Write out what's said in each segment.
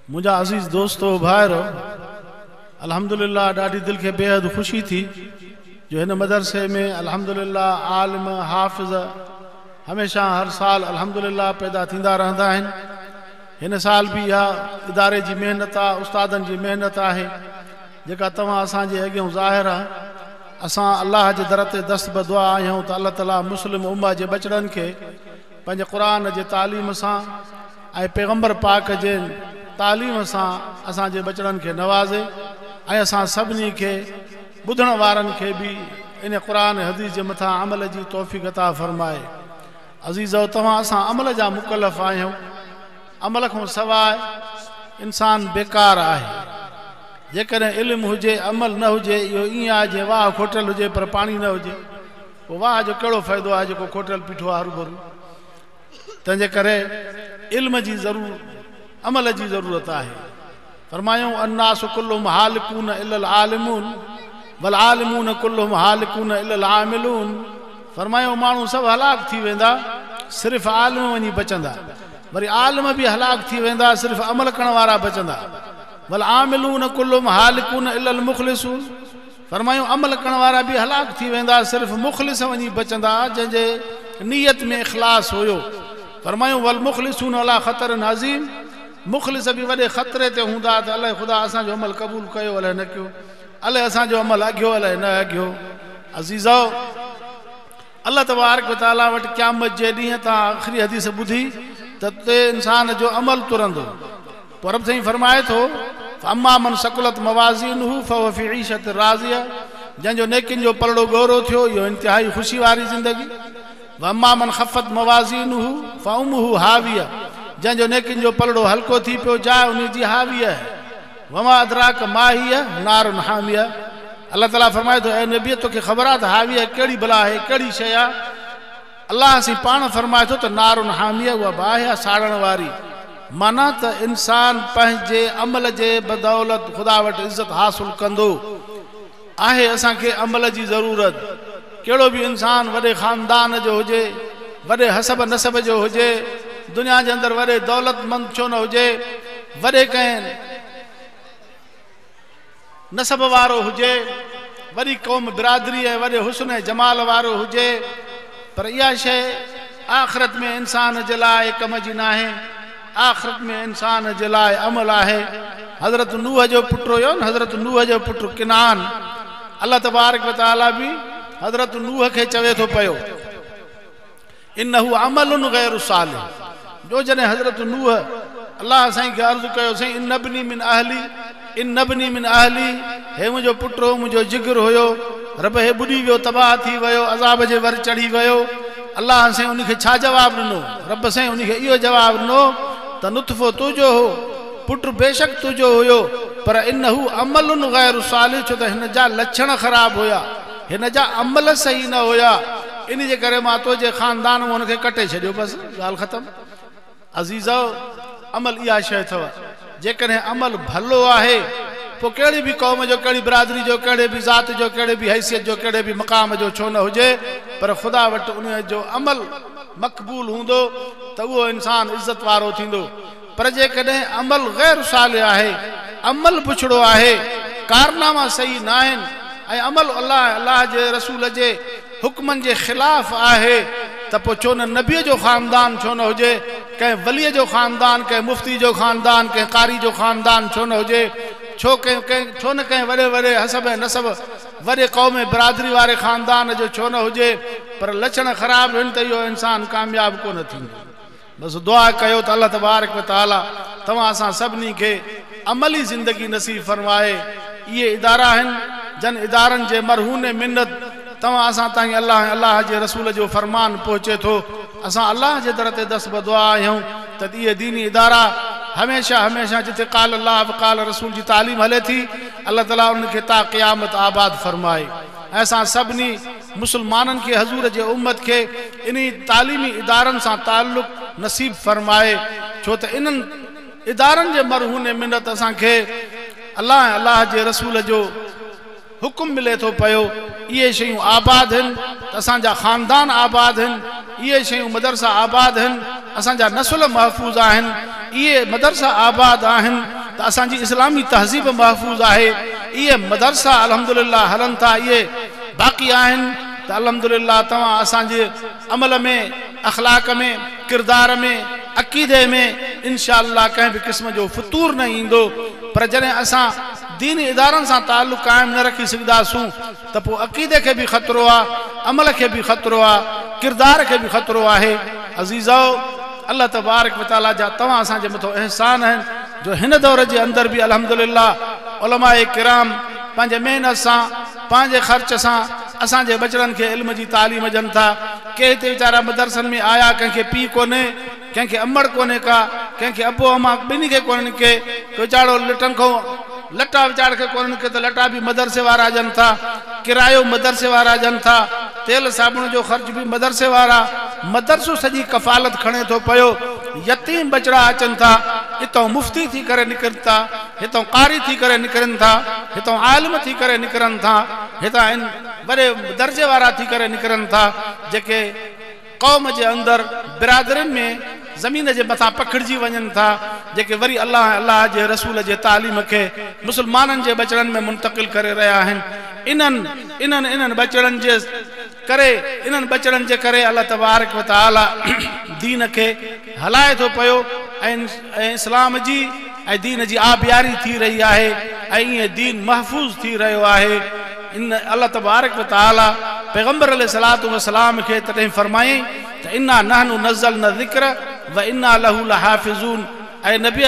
मुझा अज़ीज़ दोस्तो भाइरो अल्हम्दुलिल्लाह ॾाढी दिल के बेहद खुशी थी जो हिन मदरसे में अल्हम्दुलिल्लाह आलिम हाफ़िज़ हमेशा हर साल अल्हम्दुलिल्लाह पैदा थींदा रहंदा आहिनि। हिन साल भी इहा इदारे जी मेहनत आहे, उस्तादनि जी मेहनत आहे जेका तव्हां असांजे अॻियां ज़ाहिर आहे। असां अल्लाह जे दर ते दस्त बदुआ आहियूं त अल्लाह ताला मुस्लिम उम्मा जे बचड़नि खे पंहिंजे क़ुरान जे तालीम सां ऐं पैगम्बर पाक जे तालीम सां असांजे बचड़नि खे नवाज़े ऐं असां सभिनी खे ॿुधण वारनि खे बि इन क़ुरान हदीस जे मथां अमल जी तौफ़ीक़ अता फ़रमाए। अज़ीज़ो तव्हां असां अमल जा मुकल्लफ़ आहियूं। अमल खां सवाइ इंसान बेकार आहे। जेकॾहिं इल्मु हुजे अमल न हुजे इहो ईअं आहे जीअं वाह खोटल हुजे पर पाणी न हुजे। पोइ वाह जो कहिड़ो फ़ाइदो आहे जेको खोटल बीठो आहे हरूभरू। तंहिंजे करे इल्म जी अमल जी ज़रूरत आहे। फरमायूं अन्नास कुल्लुहुम हालिकून इल्लल आलिमून वल आलिमून कुल्लुहुम हालिकून इल्लल आमिलून। फरमायूं माण्हू सभु हलाक थी वेंदा सिर्फ़ु आलिम वञी बचंदा, वरी आलिम बि हलाक थी वेंदा सिर्फ़ु अमल करण वारा बचंदा। वल आमिलून कुल्लुहुम हालिकून इल्लल मुख़लिसून। फरमायूं अमल करण वारा बि हलाक थी वेंदा सिर्फ़ु मुख़लिस वञी बचंदा जंहिंजे नियत में इख़लास हुयो। फरमायूं वल मुख़लिसून अला ख़तर अज़ीम। मुख़लिस बि वॾे ख़तरे ते हूंदा त अलाए ख़ुदा असांजो अमल क़बूल कयो अलाए न कयो, अलाए असांजो अमल अॻियो अलाए न अॻियो। अज़ीज़ो अल्लाह तबारक व तआला वटि क़यामत जे ॾींहं तां आख़िरी हदीस ॿुधी त ते इंसान जो अमल तुरंदो। पोइ रब साईं फरमाए थो अम्मा मन सकुलत मवाज़ीनुहु फहुव फ़ी ईशत राज़िया। जंहिंजो नेकिन जो पलड़ो गौरो थियो इहो इंतिहाई ख़ुशी वारी ज़िंदगी। व अम्मा मन ख़फ़त मवाज़ीनुहु फउमुहु हाविया। जंहिंजो नेकिन जो पलड़ो हल्को थी पियो जाइ उन जी हाविया है। वमा अदराक माहिया नारुन हामिया। अल्लाह ताला फरमाए थो ऐं नबी तोखे ख़बर आहे त हाविया कहिड़ी भला आहे, कहिड़ी शइ आहे। अल्लाह सी पाण फरमाए थो त नारुन हामिया उहा बाहि आहे साड़ण वारी। माना त इंसान पंहिंजे अमल जे बदौलत ख़ुदा वटि इज़त हासिल कंदो आहे। असांखे अमल जी ज़रूरत। कहिड़ो बि इंसान वॾे ख़ानदान जो हुजे, वॾे हसब नसब जो हुजे, दुनिया जे अंदरि वॾे दौलतमंद छो न हुजे, वॾे कंहिं नसब वारो हुजे, वॾी क़ौम बिरादरी ऐं वॾे हुस्न ऐं जमाल वारो हुजे, पर इहा शइ आख़िरत में इंसान जे लाइ कम जी न आहे। आख़िरत में इंसान जे लाइ अमल आहे। हज़रत नूह जो पुटु हुयो न, हज़रत नूह जो पुटु किनान। अल्लाह तबारक व तआला बि हज़रत नूह खे चवे थो पियो इन्नहु अमलुन गैरु सालिह। जो जॾहिं हज़रत नूह अल्लाह साईं खे अर्ज़ु कयो साईं इन्नबनी मिन अहली, इन्नबनी मिन अहली, हे मुंहिंजो पुटु हो, मुंहिंजो जिगर हुयो, रब हे ॿुॾी वियो, तबाह थी वियो, अज़ाब जे वर चढ़ी वियो। अल्लाह साईं उनखे छा जवाबु ॾिनो? रब साईं उनखे इहो जवाबु ॾिनो त नुतफ़ो तुंहिंजो हो, पुटु बेशक तुंहिंजो हुयो, पर इन्नहु अमलुन गैरु सालिह। छो त हिन जा लक्षण ख़राबु हुया, हिन जा अमल सही न हुया, इन जे करे मां तुंहिंजे ख़ानदान में हुनखे कटे छॾियो, बसि ॻाल्हि ख़तमु। अज़ीज़ो अमल इहा शइ अथव। जेकॾहिं अमल भलो आहे पोइ कहिड़ी बि क़ौम जो, कहिड़ी बिरादरी जो, कहिड़े बि ज़ात जो, कहिड़े बि हैसियत जो, कहिड़े बि मक़ाम जो छो न हुजे, पर ख़ुदा वटि उन जो अमल मक़बूल हूंदो त उहो इंसान इज़त वारो थींदो। पर जेकॾहिं अमल गैर सालिह आहे, अमल पुछड़ो आहे, कारनामा सही न आहिनि ऐं अमल अल्लाह जे रसूल जे हुक्मनि जे ख़िलाफ़ आहे त पोइ छो न नबीअ जो ख़ानदान छो न हुजे, कंहिं वलीअ जो ख़ानदान, कंहिं मुफ़्ती जो ख़ानदान, कंहिं कारी जो ख़ानदान छो न हुजे, छो न कंहिं वॾे वॾे हसब ऐं नसब वॾे क़ौम बिरादरी वारे ख़ानदान जो छो न हुजे, पर लक्षण ख़राबु आहिनि त इहो इंसान कामयाब कोन थींदो। बसि दुआ कयो त अल्लाह तबारक व तआला तव्हां असां सभिनी खे अमली ज़िंदगी नसीब फ़रमाए। इहे इदारा आहिनि जन इदारनि जे मरहून मिन्नत तव्हां असां ताईं अल्लाह जे रसूल जो फरमान पहुचे थो। असां अल्लाह जे दर ते दस्त बदुआ आहियूं त इहे दीनी इदारा हमेशा हमेशा जिते क़ाल अल्लाह व क़ाल रसूल जी तालीम हले थी, अल्लाह ताला उनखे ता क़यामत आबाद फरमाए। ऐं असां सभिनी मुस्लमाननि खे, हज़ूर जे उम्मत खे इन तालीमी इदारनि सां ताल्लुक़ नसीब फरमाए। छो त इन्हनि इदारनि जे मरहून मिन्नत असांखे अल्लाह जे रसूल जो हुकुम मिले थो पियो ये शयूं आबाद हैं त असांजा ख़ानदान आबाद हैं, ये शयूं मदरसा आबाद हैं, असांजा नस्ल महफूज़ आहिनि, ये मदरसा आबाद आहिनि त असांजी इस्लामी तहज़ीब महफूज़ आहे, ये मदरसा अल्हम्दुलिल्लाह हलन था, ये बाक़ी आहिनि त अल्हम्दुलिल्लाह तव्हां असांजे अमल में, अखलाक में, किरदार में, अक़ीदे में इंशाअल्लाह कंहिं बि क़िस्म जो फ़ुतूर न ईंदो। पर जॾहिं असां दीनी इदारनि सां ताल्लुक़ क़ाइमु न रखी सघंदासूं त पोइ अक़ीदे खे बि ख़तरो आहे, अमल खे बि ख़तरो आहे, किरदार खे बि ख़तरो आहे। अज़ीज़ो, अल्लाह तबारक व तआला जा तव्हां असांजे मथां एहसान आहिनि जो हिन दौर जे अंदरि बि अल्हम्दुलिल्लाह उलमाए किराम पंहिंजे महिनत सां, पंहिंजे ख़र्च सां असांजे बचड़नि खे इल्म जी तालीम ॾियनि था। के हिते वीचारा मदरसनि में आया, कंहिंखे पीउ कोन्हे, कंहिंखे अमड़ कोन्हे का, कंहिंखे अबो अमा ॿिन्ही खे कोन्हनि के, वीचारो लटनि खां लटा वीचार खे कोन्हनि के त लटा बि मदरसे वारा ॾियनि था, किरायो मदरसे वारा ॾियनि था, तेल साबुण जो ख़र्च बि मदरसे वारा, मदरसो सॼी कफ़ालत खणे थो पियो। यतीम बचड़ा अचनि था, हितां मुफ़्ती थी करे निकिरनि था, हितां कारी थी करे निकिरनि था, हितां आलिम थी करे निकिरनि था, हितां वॾे दर्जे वारा थी करे निकिरनि था, जेके क़ौम जे अंदरि बिरादरियुनि में ज़मीन जे मथां पखिड़िजी वञनि था, जेके वरी अल्लाह जे रसूल जे तालीम खे मुस्लमाननि जे बचड़नि में मुंतक़िल करे रहिया आहिनि। इन्हनि बचड़नि जे करे अल्लाह तबारक व तआला दीन खे हलाए थो पियो ऐं इस्लाम जी ऐं दीन जी आबियारी थी रही आहे ऐं ईअं दीन महफूज़ थी रहियो आहे। इन अल्लाह तबारक व तआला पैगंबर अलैहिस्सलातु वस्सलाम खे तॾहिं फरमायईं त इन्ना नहनु नज़्ज़लना ज़िक्र व इन्ना लहू लहाफ़िज़ून। ऐं नबी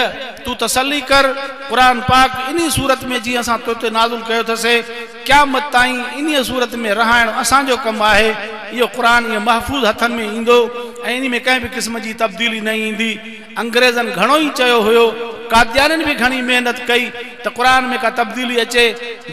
तू तसल्ली कर, क़ुरान पाक इन्ही सूरत में जीअं असां तो ते नाज़िल कयो अथसीं, क़यामत ताईं इन्ही सूरत में रहाइण असांजो कमु आहे। इहो क़ुरान इहो महफूज़ हथनि में ईंदो ऐं इन में कंहिं बि क़िस्म जी तब्दीली न ईंदी। अंग्रेज़नि घणो ई चयो हुयो, कादियाननि बि घणी महिनत कई त क़ुरान में का तब्दीली अचे,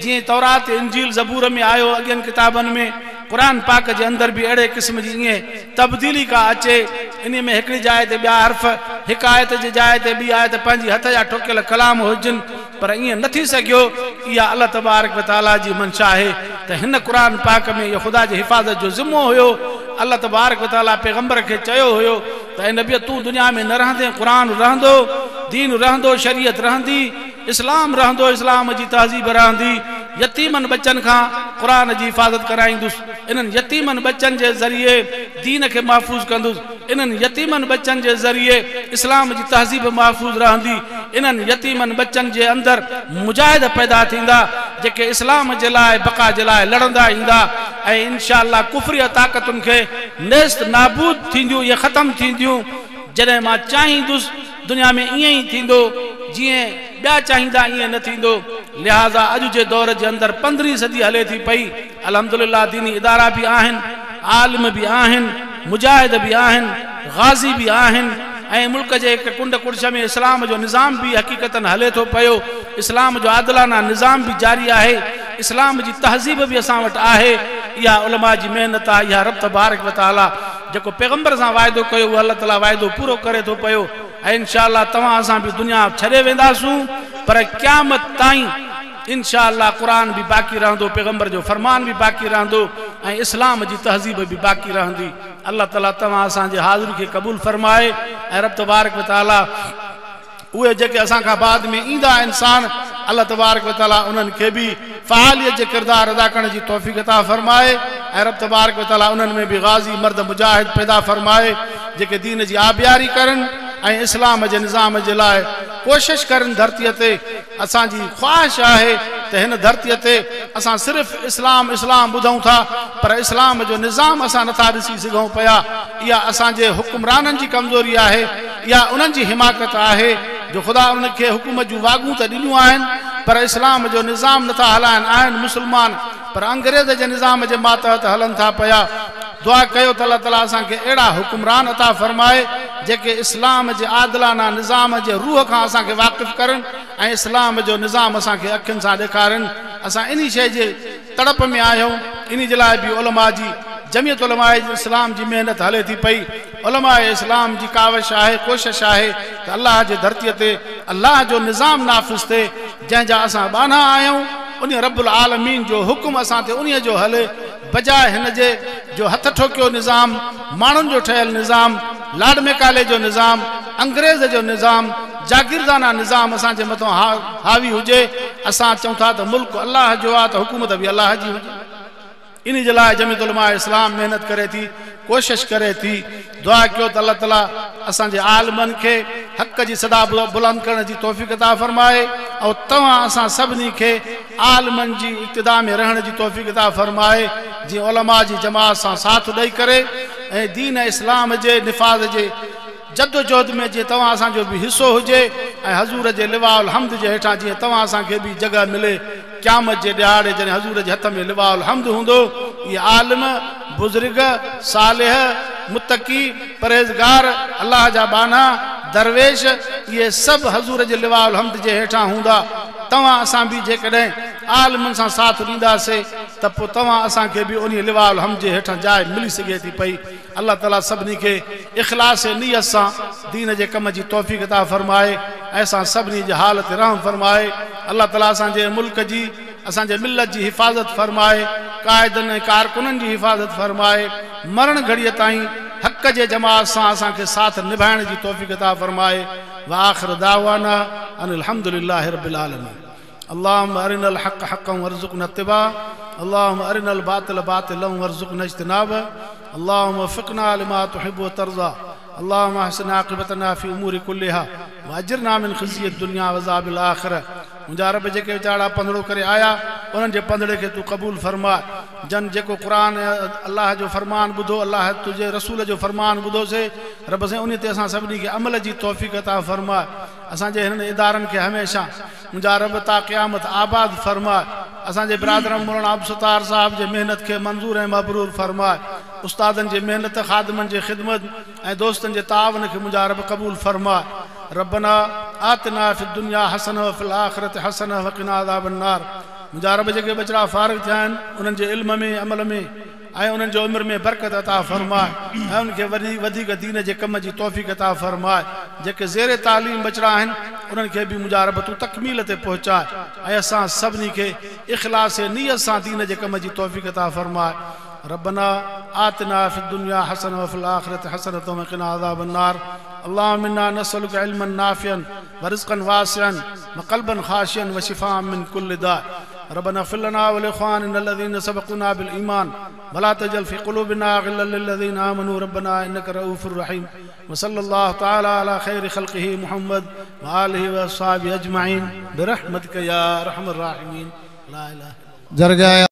जीअं तौरात, इंजील, ज़बूर में आयो, अॻियनि किताबनि में क़ुरान पाक जे अंदरि बि अहिड़े क़िस्म जी ईअं तब्दीली का अचे। इन में हिकिड़ी जाइ ते ॿिया हर्फ़, हिकु आयत जी जाइ ते ॿी आयत पंहिंजी हथ जा ठोकियल कलाम हुजनि, पर ईअं न थी सघियो। इहा अल्लाह तबारक व तआला जी मंशा आहे त हिन क़ुरान पाक में इहो ख़ुदा जी हिफ़ाज़त जो ज़िम्मो हुयो। अल्लाह तबारक व तआला पैगंबर खे चयो हुयो त ऐं नबी तूं दुनिया में न रहंदे क़ुरान रहंदो, दीन रहंदो, शरीयत रहंदी, इस्लाम रहंदो, इस्लाम जी तहज़ीब रहंदी। यतीमनि बच्चनि खां क़ुरान जी हिफ़ाज़त कराईंदुसि, इन्हनि यतीमनि बच्चनि जे ज़रिए दीन खे महफ़ूज़ कंदुसि, इन्हनि यतीमनि बच्चनि जे ज़रिए इस्लाम जी तहज़ीब महफ़ूज़ रहंदी। इन्हनि यतीमनि बच्चनि जे अंदरि मुजाहिद पैदा थींदा, जेके इस्लाम जे लाइ, बक़ा जे लाइ लड़ंदा ईंदा ऐं इंशाअल्लाह कुफ़री ताक़तुनि खे नेस्त नाबूद थींदियूं, इहे ख़तमु थींदियूं। जॾहिं मां चाहींदुसि दुनिया में ईअं ई थींदो, जीअं ॿिया चाहींदा ईअं न थींदो। लिहाज़ा अॼु जे दौर जे अंदरि 15वीं सदी हले थी पई, अल्हम्दुलिल्लाह दीनी इदारा बि आहिनि, आलिम बि आहिनि, मुजाहिद बि आहिनि, गाज़ी बि आहिनि ऐं मुल्क जे हिकु कुंड कुड़श में इस्लाम जो निज़ाम बि हक़ीक़तन हले थो पियो। इस्लाम जो आदिलाना निज़ाम बि जारी आहे, इस्लाम जी तहज़ीब बि असां वटि आहे। इहा उलमा जी महिनत आहे, इहा रब तबारक व तआला जेको पैगंबर सां वाइदो कयो उहो अल्लाह ताला वाइदो पूरो करे थो पियो ऐं इंशाअल्लाह तव्हां असां बि दुनिया छॾे वेंदासूं, पर क़यामत ताईं इंशाअल्लाह क़ुरान बि बाक़ी रहंदो, पैगंबर जो फरमान बि बाक़ी रहंदो ऐं इस्लाम जी तहज़ीब बि बाक़ी रहंदी। अल्लाह ताला तव्हां असांजे हाज़िरी खे क़बूल फरमाए ऐं रब तबारक व तआला उहे जेके असां खां बाद में ईंदा इंसान, अल्लाह तबारक व तआला उन्हनि खे बि फ़आलियत जे किरदार अदा करण जी तौफ़ीक़ अता फरमाए ऐं रब तबारक व तआला उन्हनि में बि गाज़ी मर्द मुजाहिद पैदा फरमाए, जेके दीन जी आबियारी करनि ऐं इस्लाम जे निज़ाम जे लाइ कोशिश करनि। धरतीअ ते असांजी ख़्वाहिश आहे त हिन धरतीअ ते असां सिर्फ़ु इस्लाम ॿुधूं था, पर इस्लाम जो निज़ाम असां नथा ॾिसी सघूं पिया। इहा असांजे हुक्मराननि जी कमज़ोरी आहे, इहा उन्हनि जी हिमाकत आहे जो ख़ुदा उनखे हुकूमत जूं वागूं त ॾिनियूं आहिनि, पर इस्लाम जो निज़ाम नथा हलाइनि। आहिनि मुस्लमान पर अंग्रेज़ जे निज़ाम जे मातहत हलनि था पिया। दुआ कयो त अल्लाह ताला असांखे अहिड़ा हुक्मरान अता फरमाए जेके इस्लाम जे आदिलाना निज़ाम जे रूह खां असांखे वाक़िफ़ करनि ऐं इस्लाम जो निज़ाम असांखे अखियुनि सां ॾेखारनि। असां इन शइ जे तड़प में आहियूं, इन जे लाइ बि उलमा जी जमियत उलमाए इस्लाम जी महिनत हले थी पई। उलमाए इस्लाम जी काविश आहे, कोशिश आहे त अल्लाह जे धरतीअ ते अल्लाह जो निज़ाम नाफ़िज़ थिए, जंहिंजा असां बाना आहियूं उन रब्बुल आलमीन जो हुक्म असां ते उन जो हले बजाय हिन जे जो हथ ठोकियो निज़ाम माण्हुनि जो ठहियल निज़ाम लाड मेकाले जो निज़ाम अंग्रेज़ जो निज़ाम जागीरदाना निज़ाम असांजे मथां हावी हुजे असां चऊं था त मुल्क अल्लाह जो आहे त हुकूमत बि अल्लाह जी हुजे इन जे लाइ जमीयत उलमा इस्लाम मेहनत करे थी कोशिश करे थी दुआ कयो त अल्लाह ताला असांजे आलमनि खे हक़ जी सदा बुलंद करण जी तौफ़ीक़ अता फरमाए ऐं तव्हां असां सभिनी खे आलमनि जी इक़्तिदा में रहण जी तौफ़ीक़ अता फरमाए जीअं उलमा जी जमात सां साथ ॾेई करे ऐं दीन इस्लाम जे निफ़ाज़ जे जद्दोजहद में जीअं तव्हां असांजो बि हिसो हुजे ऐं हज़ूर जे लिवाउल हम्द जे हेठां जीअं तव्हां असांखे बि जॻह मिले क़यामत जे ॾियारे जॾहिं हज़ूर जे हथ में लिवाउल हम्द हूंदो इहे आलिम बुज़ुर्ग सालिह मुतक़ी परहेज़गार अल्लाह जा बाना दरवेश ये सभु हज़ूर जे लिवाउल हम्द जे हेठां हूंदा तव्हां असां बि जेकॾहिं आलिमनि सां साथ ॾींदासीं त पोइ तव्हां असांखे बि उन लिवाउल हम्द जे हेठां जाइ मिली सघे थी पई अल्लाह ताला सभिनी खे इख़लास नियत सां दीन जे कम जी तौफ़ीक़ अता फरमाए ऐं सभिनी जी हालत रहम फरमाए अल्लाह ताला असांजे मुल्क जी असांजे मिलत जी हिफ़ाज़त फरमाए क़ाइदनि ऐं कारकुननि जी हिफ़ाज़त फरमाए मरण घड़ीअ ताईं हक़ जे जमात सां असांखे साथ निभाइण जी तौफ़ीक़ अता फरमाए व आख़िर दावाना अनिल हम्दुलिल्लाहि रब्बिल आलमीन अल्लाहुम्मा अरिनल हक़ हक़्क़न वरज़ुक़ना इत्तिबा अल्लाहुम्मा अरिनल बातिल बातिलन वरज़ुक़ना इज्तिनाबा अल्लाहुम्मा वफ़िक़ना लिमा तुहिब्बु व तर्ज़ा अल्लाहुम्मा अहसिन आक़िबतना फ़ी उमूरि कुल्लिहा व अजिरना मिन ख़िज़्यि दुनिया व अज़ाबिल आख़िरह मुंहिंजा रब जेके वीचारा पंधड़ो करे आया उन्हनि जे पंधड़े खे तूं क़बूल फरमा जन जेको क़ुर अल्लाह जो फरमान ॿुधो अल्लाह तुंहिंजे रसूल जो फरमान ॿुधोसीं रब साईं उन ते असां सभिनी खे अमल जी तौफ़ीक़ अता फरमा असांजे हिननि इदारनि खे हमेशह मुंहिंजा रब ता क़यामत आबाद फरमा असांजे बिरादर मौलाना अब्दुल साहब जे मेहनत खे मंज़ूर ऐं मबरूर फरमाए उस्तादनि जे मेहनत ख़ादिमनि जे ख़िदमत ऐं दोस्तनि जे तावन खे मुंहिंजा रब क़बूल फरमाए रब्बना आतना फ़िद दुनिया हसन व फ़िल आख़िरति हसन व क़िना अज़ाबन नार मुंहिंजा रब जेके बचड़ा फ़ारिग़ थिया आहिनि उन्हनि जे इल्म में अमल में ऐं उन्हनि जो उमिरि में बरकत अता फरमाए ऐं उनखे वधीक दीन जे कम जी तौफ़ीक़ अता फरमाए जेके ज़ेरे तालीम बचड़ा आहिनि उन्हनि खे बि मुंहिंजा रब तूं तकमील ते पहुचाए ऐं असां सभिनी खे इख़लास नियत सां दीन जे कम जी तौफ़ीक़ अता फरमाए रब्बना आतना फ़िद दुनिया हसन व फ़िल आख़िरति हसनतन व क़िना अज़ाबन नार अल्लाहुम्मा इन्ना नस्अलुका इल्मन नाफ़िअन व रिज़्क़न वासिअन व क़ल्बन ख़ाशिअन व शिफ़ाअन मिन कुल्लि दा रब्बना इग़फ़िर लना व लिइख़्वानिना الذين سبقونا بالإيمان ولا تجعل في قلوبنا غلا للذين آمنوا ربنا إنك رؤوف رحيم وصلى الله تعالى على خير خلقه محمد وآله وأصحابه أجمعين برحمتك يا أرحم الراحمين لا إله إلا الله.